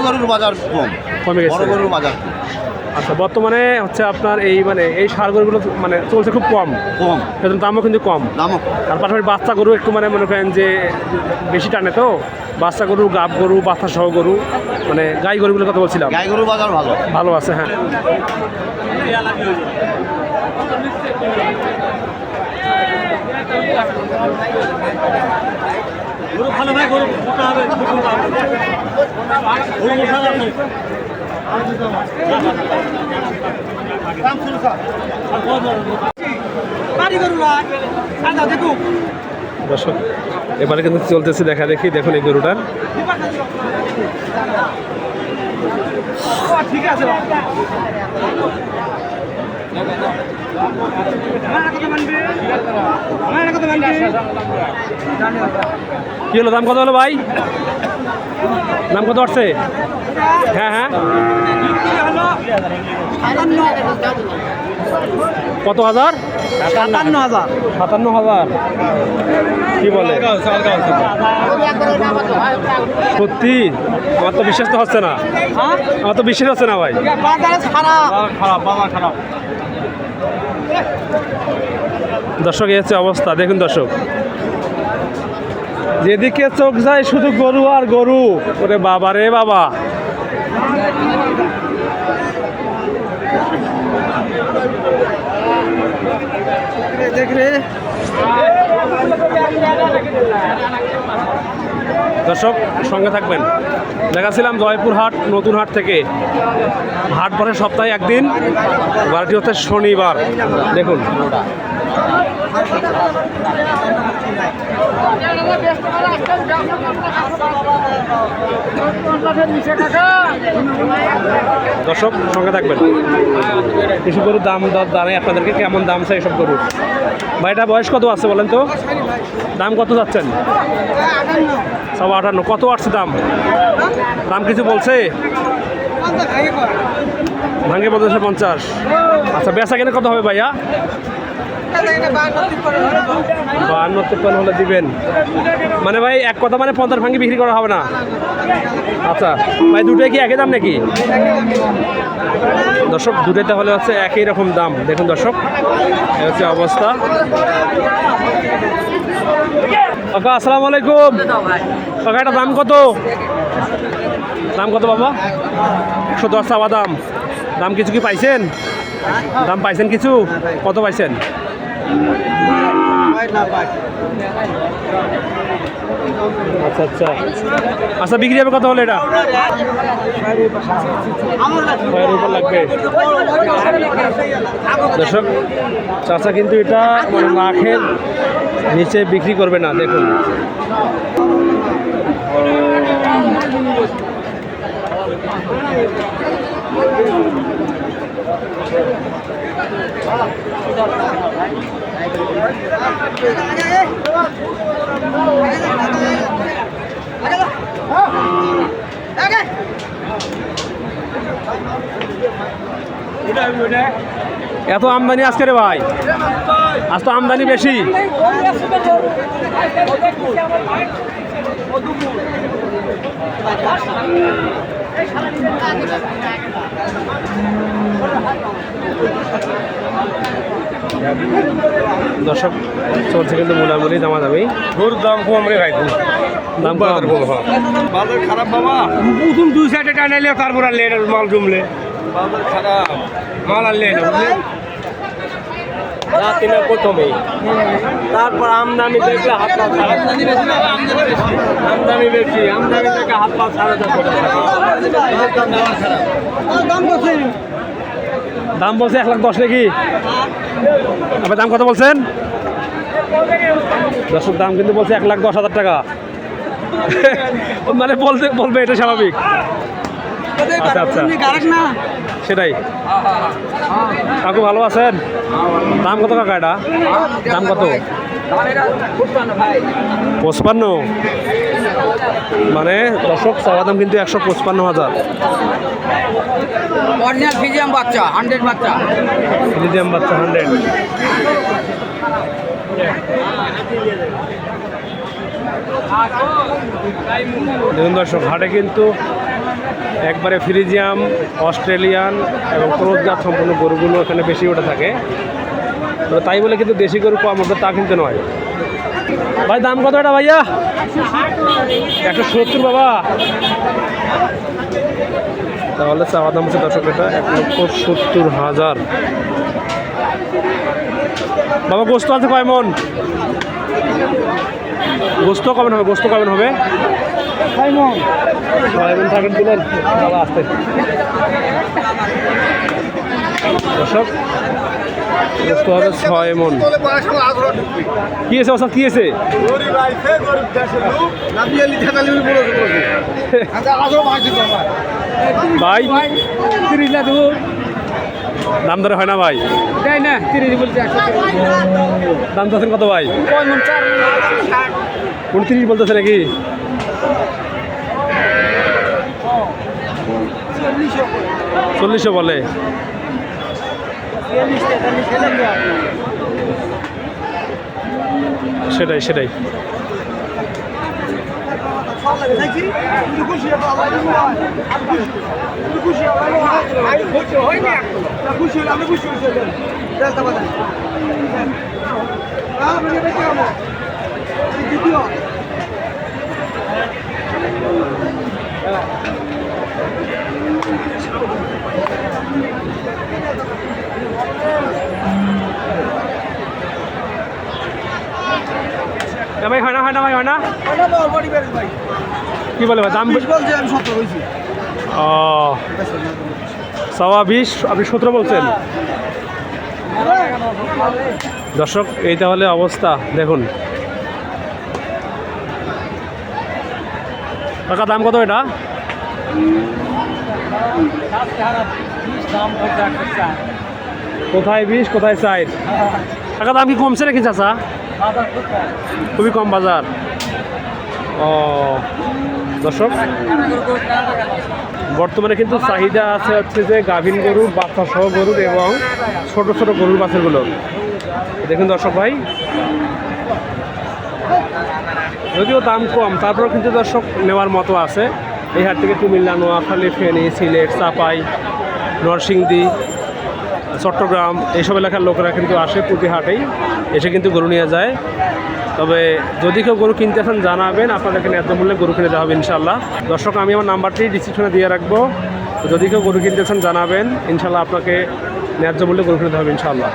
গরুর বাজার কমে গেছে। বড় গরুর বাজার আচ্ছা, বর্তমানে হচ্ছে আপনার এই মানে এই ষাঁড় গরুগুলো মানে চলছে খুব কম, সেজন্য দামও কিন্তু কম। আর পাশাপাশি বাচ্চা গরু একটু মানে মনে করেন যে বেশি টানে, তো বাচ্চা গরু, গাব গরু, বাচ্চা সহ গরু, মানে গাই গরুগুলোর কথা বলছিলাম। গাই গরুর বাজার ভালো আছে, হ্যাঁ। ভালো ভাই, গরু হবে দর্শক, এবারে কিন্তু চলতেছে দেখা দেখি। দেখুন এই গরুটার, ঠিক আছে। কি হলো, দাম কত হলো ভাই? দাম কত আসছে? হ্যাঁ হ্যাঁ, কত হাজার? 57,000। 57,000? কি বলে, সত্যি? আমার তো বিশ্বাস তো হচ্ছে না, আমার তো বিশ্বাস হচ্ছে না ভাই। খারাপ। দর্শক, এই হচ্ছে অবস্থা। দেখুন দর্শক, যেদিকে চোখ যায় শুধু গরু আর গরু। ওরে বাবা রে বাবা, দর্শক সঙ্গে থাকবেন। দেখাচ্ছিলাম জয়পুরহাট নতুন হাট থেকে। হাট বসে সপ্তাহে একদিন, বারটি হচ্ছে শনিবার। দেখুন দর্শক সঙ্গে থাকবেন। কিছু গরুর দাম জানাই আপনাদেরকে, কেমন দাম চাই এসব গরুর। ভাইটা বয়স কত আছে বলেন তো? দাম কত যাচ্ছেন? 58। কত আসছে দাম? দাম কিছু বলছে? ভাঙে 50। আচ্ছা, বেচা কেনে কত হবে ভাইয়া? 52-53 হলে দিবেন মানে ভাই? এক কথা মানে 50 ভাঙে বিক্রি করা হবে না? আচ্ছা ভাই, দুটোই কি একই দাম নাকি? দর্শক, দুটোই তাহলে হচ্ছে একই রকম দাম। দেখুন দর্শক, এই হচ্ছে অবস্থা। কাকা আসসালামু আলাইকুম। কাকা, এটা দাম কত? দাম কত বাবা? 110 চাওয়া দাম। দাম কিছু কি পাইছেন? দাম পাইছেন কিছু? কত পাইছেন? আচ্ছা আচ্ছা আচ্ছা, বিক্রি হবে কত হলে এটা? 5,000 উপর লাগবে। দর্শক, চাচা কিন্তু এটা মানে লাখের নিচে বিক্রি করবে না। দেখুন এত আমদানি আজকে রে ভাই? আজ তো আমদানি বেশি। দর্শক, চলছে কিন্তু মোটামুটি দামাদামি। গরুর দাম কম রে ভাই, দাম বাজার বাজার খারাপ বাবা। প্রথম 2 সাইডে টানাইলে তারপর আর লেন মাল জমলে বাজার খারাপ, মাল আর লেন প্রথমে, তারপর আমদানি দেখলে হাত পা আমদানি বেশি, আমদানি দেখে হাত পা ছাড়া দাম বলছে 1,10,000 নাকি? আবার দাম কত বলছেন? দর্শক, দাম কিন্তু বলছে 1,10,000 টাকা। মানে বলবে এটা স্বাভাবিক। আচ্ছা আচ্ছা, সেটাই। কাকু ভালো আছেন? দাম কত কাকা এটা? দাম কত? 55। মানে দর্শক, চাওয়া দাম কিন্তু 155,000। অরিজিনাল ফিজিয়াম বাচ্চা, 100 বাচ্চা, ফিজিয়াম বাচ্চা 100। দেখুন দর্শক, হাটে কিন্তু একবারে ফ্রিজিয়াম, অস্ট্রেলিয়ান এবং ক্রোসজাত সম্পূর্ণ গরুগুলো এখানে বেশি ওঠে থাকে। তবে তাই বলে কিন্তু দেশি গরু কম ওঠে তা কিন্তু নয়। ভাই দাম কত এটা ভাইয়া? 170 বাবা। তাহলে চাওয়া দাম হচ্ছে দর্শক এটা 1,70,000। বাবা গোস্ত আছে কয় মন? গোস্ত কবেন হবে? গোস্ত কবেন হবে? 6 মন থাকেন দিলেন বাবা আসতে। দর্শক গোস্ত হবে 6 মন। কি আছে ওসব? কি আছে ভাই? দাম দরে হয় না ভাই? না দাম চাচ্ছেন কত ভাই? 29 বলতেছে নাকি? 40 বলে। সেটাই সেটাই। ভাই হয় না হয় না ভাই হয় না? কি বলে ভাই দাম? ও 20, আপনি 17 বলছেন। দর্শক এই তাহলে অবস্থা দেখুন। টাকা দাম কত এটা? কোথায় 20 কোথায় 4? টাকা দাম কি কমছে নাকি চাচা? খুবই কম বাজার। ও দর্শক বর্তমানে কিন্তু চাহিদা আছে হচ্ছে যে গাভীন গরুর, বাচ্চা সহ গরুর এবং ছোট ছোট গরুর বাছুরগুলো। দেখুন দর্শক ভাই, যদিও দাম কম তারপরেও কিন্তু দর্শক নেওয়ার মতো আছে। এই হাট থেকে কুমিল্লা, নোয়াখালী, ফেনী, সিলেট, চাপাই, নরসিংদী, চট্টগ্রাম এইসব এলাকার লোকেরা কিন্তু আসে প্রতি হাটেই, এসে কিন্তু গরু নিয়ে যায়। তবে যদি কেউ গরু কিনতে আসেন জানাবেন, আপনাদেরকে ন্যায্য মূল্যে গরু কিনে দেওয়া হবে ইনশাল্লাহ। দর্শক আমি আমার নাম্বারটি ডিসক্রিপশনে দিয়ে রাখবো, যদি কেউ গরু কিনতে আসেন জানাবেন, ইনশাল্লাহ আপনাকে ন্যায্য মূল্যে গরু কিনে দেওয়া হবে ইনশাল্লাহ।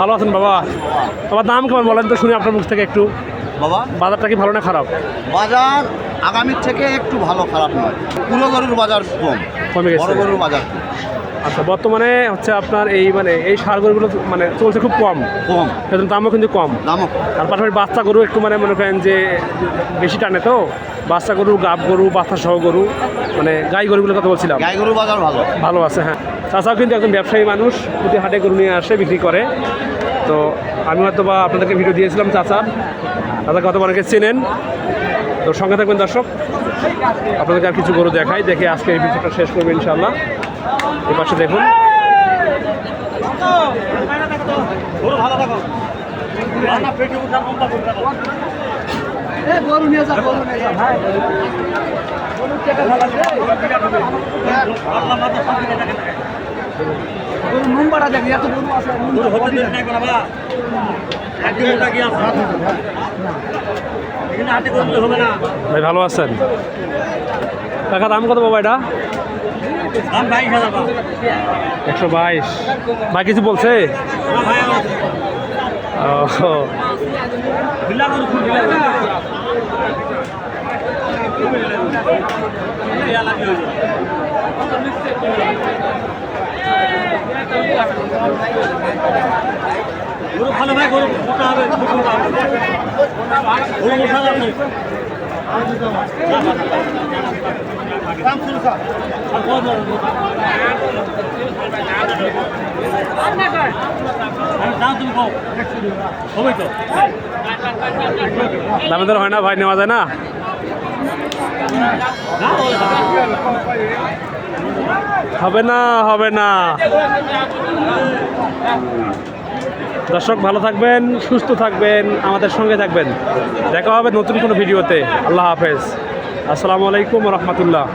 ভালো আছেন বাবা? তোমার দাম কেমন বলেন তো শুনি আপনার মুখ থেকে একটু। বাবা বাজারটা কি ভালো না খারাপ? বাজার আগামীর থেকে একটু ভালো, খারাপ নয়। পুরো গরুর বাজার কমে গেছে। বড় গরুর বাজার আচ্ছা বর্তমানে হচ্ছে আপনার এই এই ষাঁড় গরুগুলো চলছে খুব কম, সেজন্য দামও কিন্তু কম। আর পাশাপাশি বাচ্চা গরু একটু মনে করেন যে বেশি টানে, তো বাচ্চা গরু, গাব গরু, বাচ্চা সহ গরু, গাই গরুগুলোর কথা বলছিলাম। গাই গরুর বাজার ভালো আছে। হ্যাঁ, চাচাও কিন্তু একজন ব্যবসায়ী মানুষ, প্রতি হাটে গরু নিয়ে আসে, বিক্রি করে। তো আমি হয়তো বা আপনাদেরকে ভিডিও দিয়েছিলাম চাচাকে হয়তো অনেকে চেনেন। তো সঙ্গে থাকবেন দর্শক, আপনাদেরকে আর কিছু গরু দেখাই, দেখে আজকে এই ভিডিওটা শেষ করবো ইনশাল্লাহ। এই পাশে দেখুন, ভাই ভালো আছেন? টাকা দাম কত বাবা এটা? 122। ভাই কিছু বলছে? ভালো ভাই গরু দামে দর হয় না ভাই, নেওয়া যায় না? হবে না, হবে না। দর্শক ভালো থাকবেন, সুস্থ থাকবেন, আমাদের সঙ্গে থাকবেন। দেখা হবে নতুন কোনো ভিডিওতে। আল্লাহ হাফেজ। আসসালামু আলাইকুম রহমতুল্লাহ।